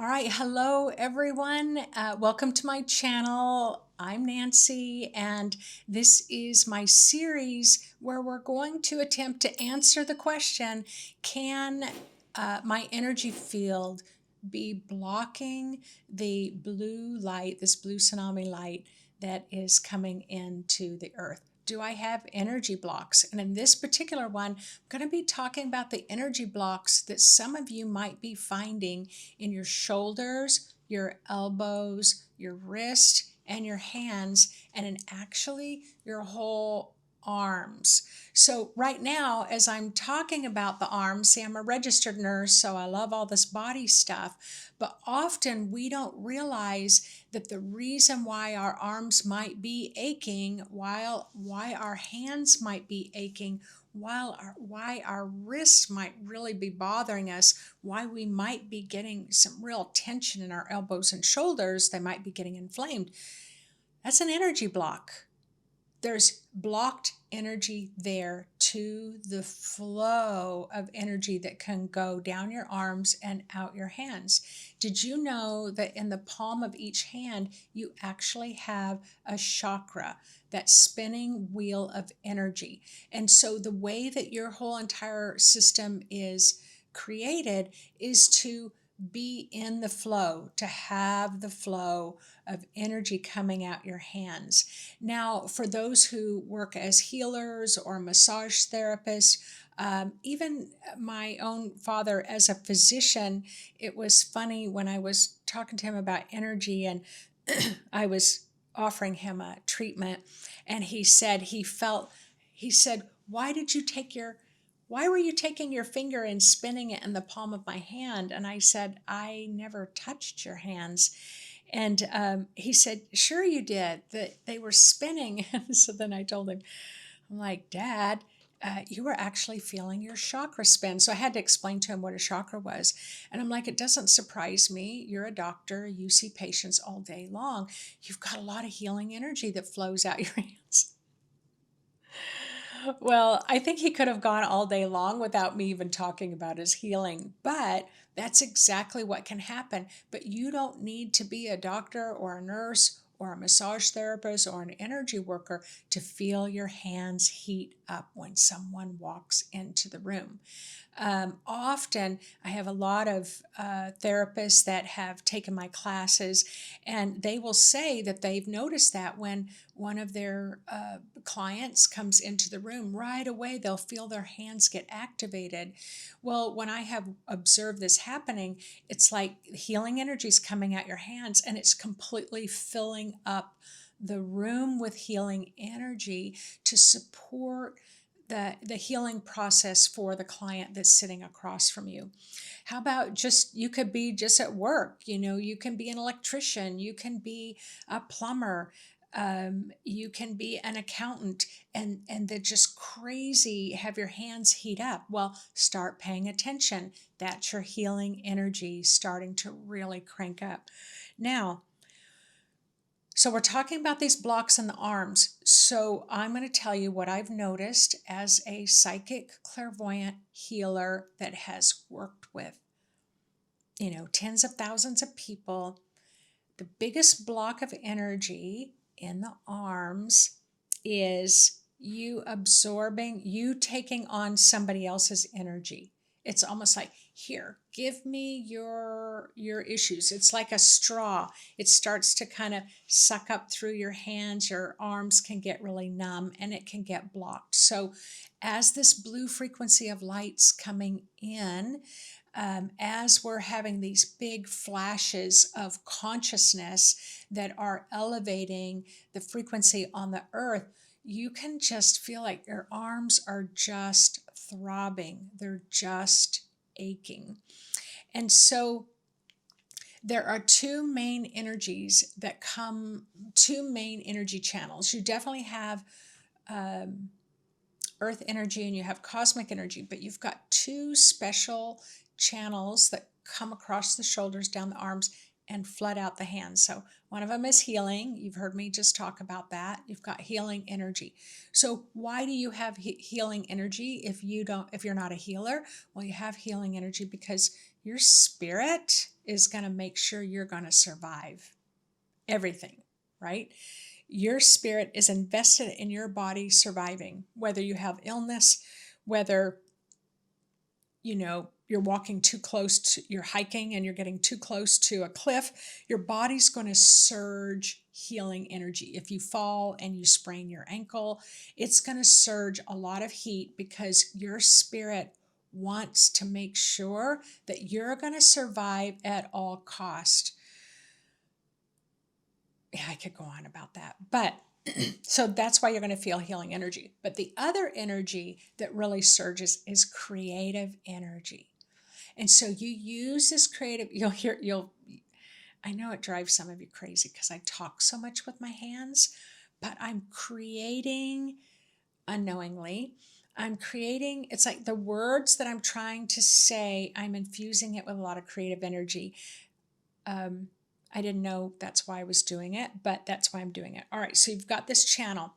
All right, hello everyone. Welcome to my channel. I'm Nancy, and this is my series where we're going to attempt to answer the question, can my energy field be blocking the blue light, this blue tsunami light that is coming into the earth? Do I have energy blocks? And in this particular one, I'm going to be talking about the energy blocks that some of you might be finding in your shoulders, your elbows, your wrist, and your hands, and in actually your whole arms. So right now, as I'm talking about the arms, see, I'm a registered nurse, so I love all this body stuff, but often we don't realize that the reason why our arms might be aching, why our hands might be aching, why our wrists might really be bothering us, why we might be getting some real tension in our elbows and shoulders, they might be getting inflamed. That's an energy block. There's blocked energy there to the flow of energy that can go down your arms and out your hands. Did you know that in the palm of each hand, you actually have a chakra, that spinning wheel of energy? And so the way that your whole entire system is created is to be in the flow, to have the flow of energy coming out your hands. Now, for those who work as healers or massage therapists, even my own father as a physician, it was funny when I was talking to him about energy and I was offering him a treatment, and he said why were you taking your finger and spinning it in the palm of my hand? And I said, I never touched your hands. And he said, sure you did, that they were spinning. And so then I told him, I'm like, Dad, you were actually feeling your chakra spin. So I had to explain to him what a chakra was. And I'm like, it doesn't surprise me. You're a doctor. You see patients all day long. You've got a lot of healing energy that flows out your hands. Well, I think he could have gone all day long without me even talking about his healing, but that's exactly what can happen. But you don't need to be a doctor or a nurse or a massage therapist or an energy worker to feel your hands heat up when someone walks into the room. Often, I have a lot of therapists that have taken my classes, and they will say that they've noticed that when one of their clients comes into the room, right away they'll feel their hands get activated. Well, when I have observed this happening, it's like healing energy is coming out your hands, and it's completely filling up the room with healing energy to support the healing process for the client that's sitting across from you. How about just, you could be just at work, you can be an electrician, you can be a plumber, you can be an accountant, and they're just crazy, have your hands heat up. Well, start paying attention. That's your healing energy starting to really crank up. Now, so we're talking about these blocks in the arms. So I'm going to tell you what I've noticed as a psychic clairvoyant healer that has worked with, tens of thousands of people. The biggest block of energy in the arms is you taking on somebody else's energy. It's almost like, here, give me your issues. It's like a straw. It starts to kind of suck up through your hands. Your arms can get really numb and it can get blocked. So as this blue frequency of light's coming in, as we're having these big flashes of consciousness that are elevating the frequency on the earth, you can just feel like your arms are just throbbing. They're just aching. And so there are two main energy channels. You definitely have earth energy and you have cosmic energy, but you've got two special channels that come across the shoulders, down the arms, and flood out the hands. So one of them is healing. You've heard me just talk about that. You've got healing energy. So why do you have healing energy if you're not a healer? Well, you have healing energy because your spirit is going to make sure you're going to survive everything, right? Your spirit is invested in your body surviving, whether you have illness, whether you're walking too close to, you're hiking and you're getting too close to a cliff, your body's going to surge healing energy. If you fall and you sprain your ankle, it's going to surge a lot of heat because your spirit wants to make sure that you're going to survive at all cost. Yeah, I could go on about that, but so that's why you're going to feel healing energy. But the other energy that really surges is creative energy. And so you use this creative, I know it drives some of you crazy because I talk so much with my hands, but I'm creating unknowingly. It's like the words that I'm trying to say, I'm infusing it with a lot of creative energy. I didn't know that's why I was doing it, but that's why I'm doing it. All right, so you've got this channel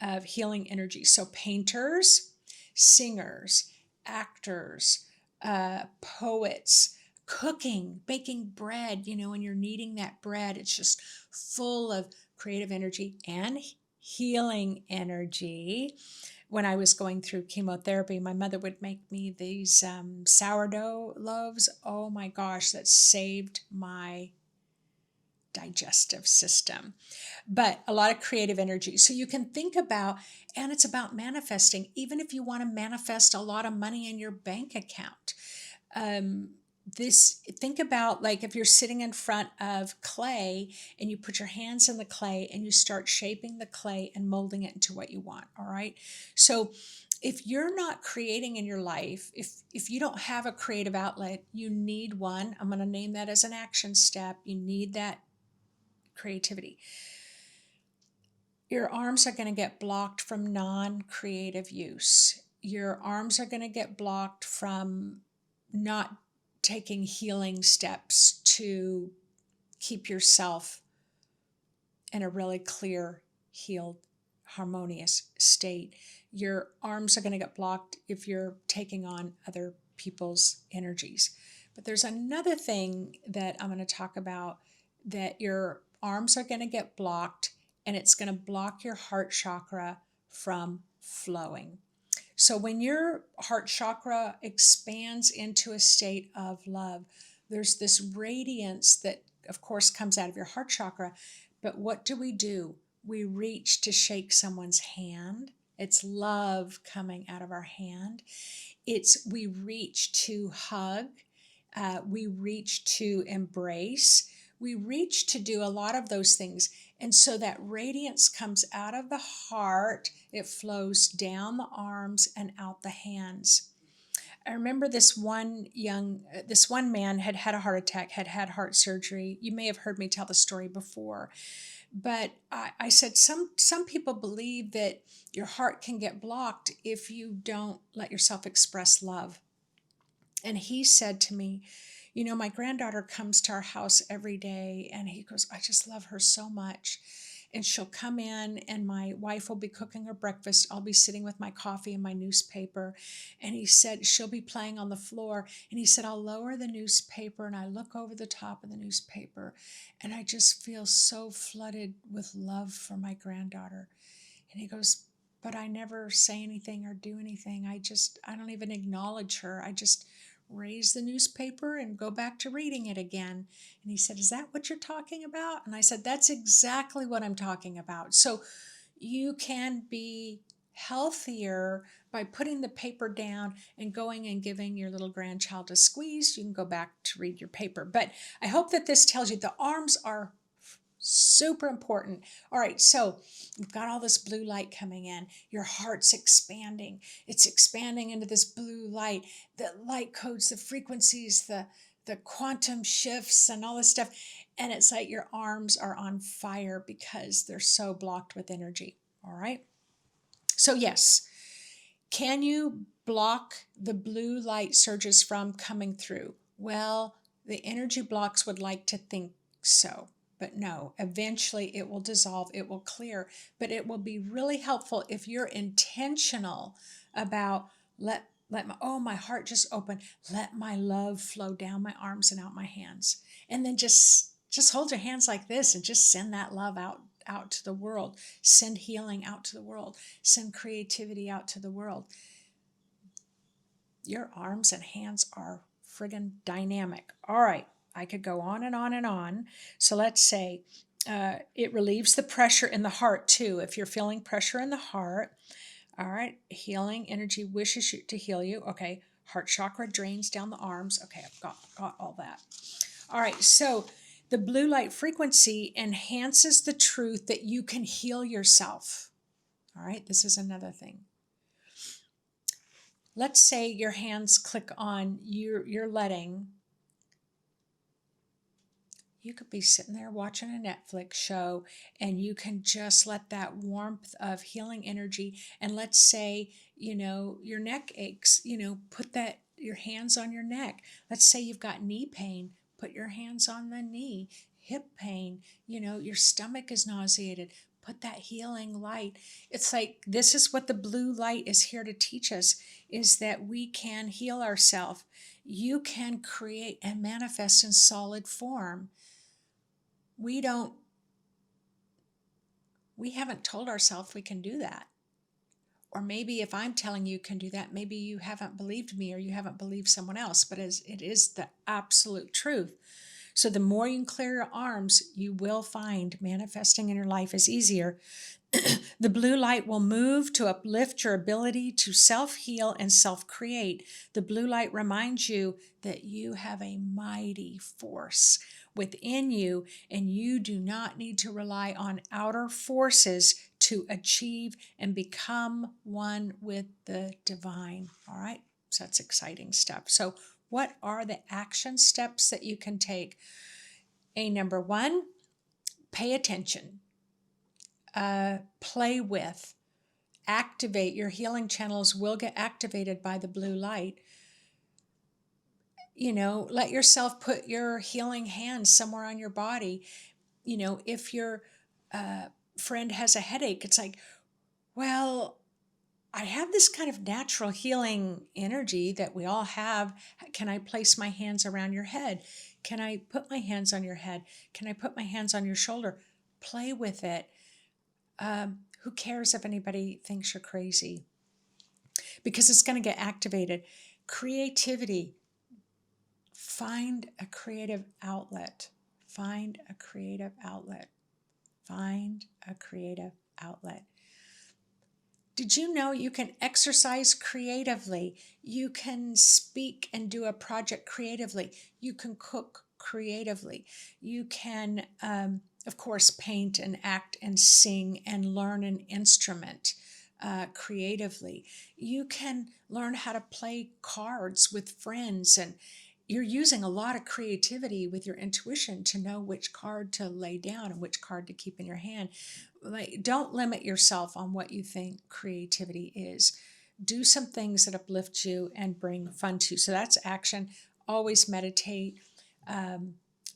of healing energy. So painters, singers, actors, poets, cooking, baking bread, when you're kneading that bread, it's just full of creative energy and healing energy. When I was going through chemotherapy, my mother would make me these sourdough loaves. Oh my gosh, that saved my digestive system. But a lot of creative energy. So you can think about, and it's about manifesting, even if you want to manifest a lot of money in your bank account. Think about, like, if you're sitting in front of clay and you put your hands in the clay and you start shaping the clay and molding it into what you want. All right. So if you're not creating in your life, if you don't have a creative outlet, you need one. I'm going to name that as an action step. You need that creativity. Your arms are going to get blocked from non-creative use. Your arms are going to get blocked from not taking healing steps to keep yourself in a really clear, healed, harmonious state. Your arms are going to get blocked if you're taking on other people's energies. But there's another thing that I'm going to talk about, that your arms are going to get blocked, and it's going to block your heart chakra from flowing. So when your heart chakra expands into a state of love, there's this radiance that, of course, comes out of your heart chakra. But what do? We reach to shake someone's hand. It's love coming out of our hand. We reach to hug. We reach to embrace. We reach to do a lot of those things. And so that radiance comes out of the heart. It flows down the arms and out the hands. I remember this one man had had a heart attack, had had heart surgery. You may have heard me tell the story before. But I said, some people believe that your heart can get blocked if you don't let yourself express love. And he said to me, my granddaughter comes to our house every day, and he goes, I just love her so much. And she'll come in, and my wife will be cooking her breakfast. I'll be sitting with my coffee and my newspaper. And he said, she'll be playing on the floor. And he said, I'll lower the newspaper and I look over the top of the newspaper, and I just feel so flooded with love for my granddaughter. And he goes, but I never say anything or do anything. I don't even acknowledge her. I just raise the newspaper and go back to reading it again. And he said, is that what you're talking about? And I said, that's exactly what I'm talking about. So you can be healthier by putting the paper down and going and giving your little grandchild a squeeze. You can go back to read your paper. But I hope that this tells you the arms are super important. All right, so you've got all this blue light coming in. Your heart's expanding. It's expanding into this blue light. The light codes, the frequencies, the quantum shifts and all this stuff. And it's like your arms are on fire because they're so blocked with energy. All right. So yes, can you block the blue light surges from coming through? Well, the energy blocks would like to think so. But no, eventually it will dissolve, it will clear. But it will be really helpful if you're intentional about my heart just opened. Let my love flow down my arms and out my hands. And then just hold your hands like this and just send that love out to the world. Send healing out to the world. Send creativity out to the world. Your arms and hands are friggin' dynamic. All right, I could go on and on and on. So let's say it relieves the pressure in the heart too. If you're feeling pressure in the heart, all right, healing energy wishes you to heal you. Okay, heart chakra drains down the arms. Okay, I've got all that. All right, so the blue light frequency enhances the truth that you can heal yourself. All right, this is another thing. Let's say your hands click on, you're letting, you could be sitting there watching a Netflix show and you can just let that warmth of healing energy, and let's say, your neck aches, put your hands on your neck. Let's say you've got knee pain, put your hands on the knee. Hip pain, your stomach is nauseated, put that healing light. It's like, this is what the blue light is here to teach us, is that we can heal ourselves. You can create and manifest in solid form. We haven't told ourselves we can do that. Or maybe if I'm telling you can do that, maybe you haven't believed me or you haven't believed someone else, but it is the absolute truth. So the more you can clear your arms, you will find manifesting in your life is easier. The blue light will move to uplift your ability to self-heal and self-create. The blue light reminds you that you have a mighty force within you, and you do not need to rely on outer forces to achieve and become one with the divine. All right, so that's exciting stuff. So what are the action steps that you can take? Number one, pay attention. Play with, activate. Your healing channels will get activated by the blue light. Let yourself put your healing hand somewhere on your body. If your friend has a headache, it's like, well, I have this kind of natural healing energy that we all have. Can I place my hands around your head? Can I put my hands on your head? Can I put my hands on your shoulder? Play with it. Who cares if anybody thinks you're crazy? Because it's going to get activated. Creativity. Find a creative outlet. Find a creative outlet. Find a creative outlet. Did you know you can exercise creatively? You can speak and do a project creatively. You can cook creatively. You can, of course, paint and act and sing and learn an instrument creatively. You can learn how to play cards with friends, and you're using a lot of creativity with your intuition to know which card to lay down and which card to keep in your hand. Like, don't limit yourself on what you think creativity is. Do some things that uplift you and bring fun to you. So that's action. Always meditate.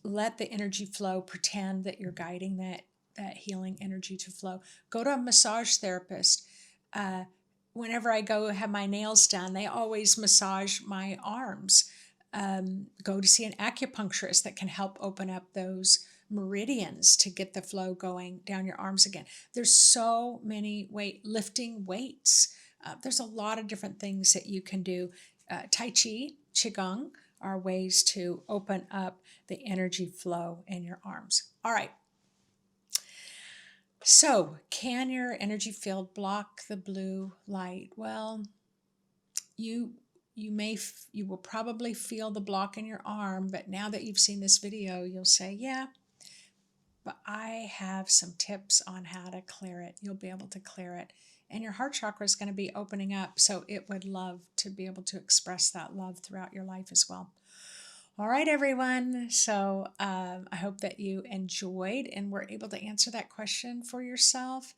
Let the energy flow. Pretend that you're guiding that healing energy to flow. Go to a massage therapist. Whenever I go have my nails done, they always massage my arms. Go to see an acupuncturist that can help open up those meridians to get the flow going down your arms again. There's so many lifting weights. There's a lot of different things that you can do. Tai Chi, Qigong are ways to open up the energy flow in your arms. All right. So, can your energy field block the blue light? Well, you will probably feel the block in your arm, but now that you've seen this video, you'll say, yeah, but I have some tips on how to clear it. You'll be able to clear it. And your heart chakra is going to be opening up, so it would love to be able to express that love throughout your life as well. All right, everyone. So I hope that you enjoyed and were able to answer that question for yourself,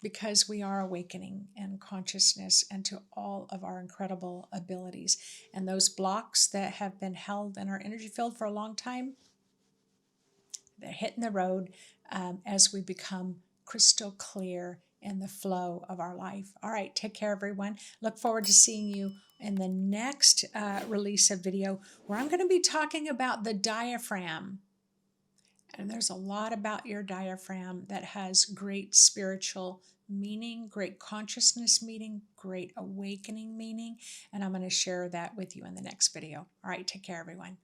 because we are awakening in consciousness and to all of our incredible abilities. And those blocks that have been held in our energy field for a long time, they're hitting the road as we become crystal clear in the flow of our life. All right, take care, everyone. Look forward to seeing you in the next release of video, where I'm going to be talking about the diaphragm. And there's a lot about your diaphragm that has great spiritual meaning, great consciousness meaning, great awakening meaning. And I'm going to share that with you in the next video. All right, take care, everyone.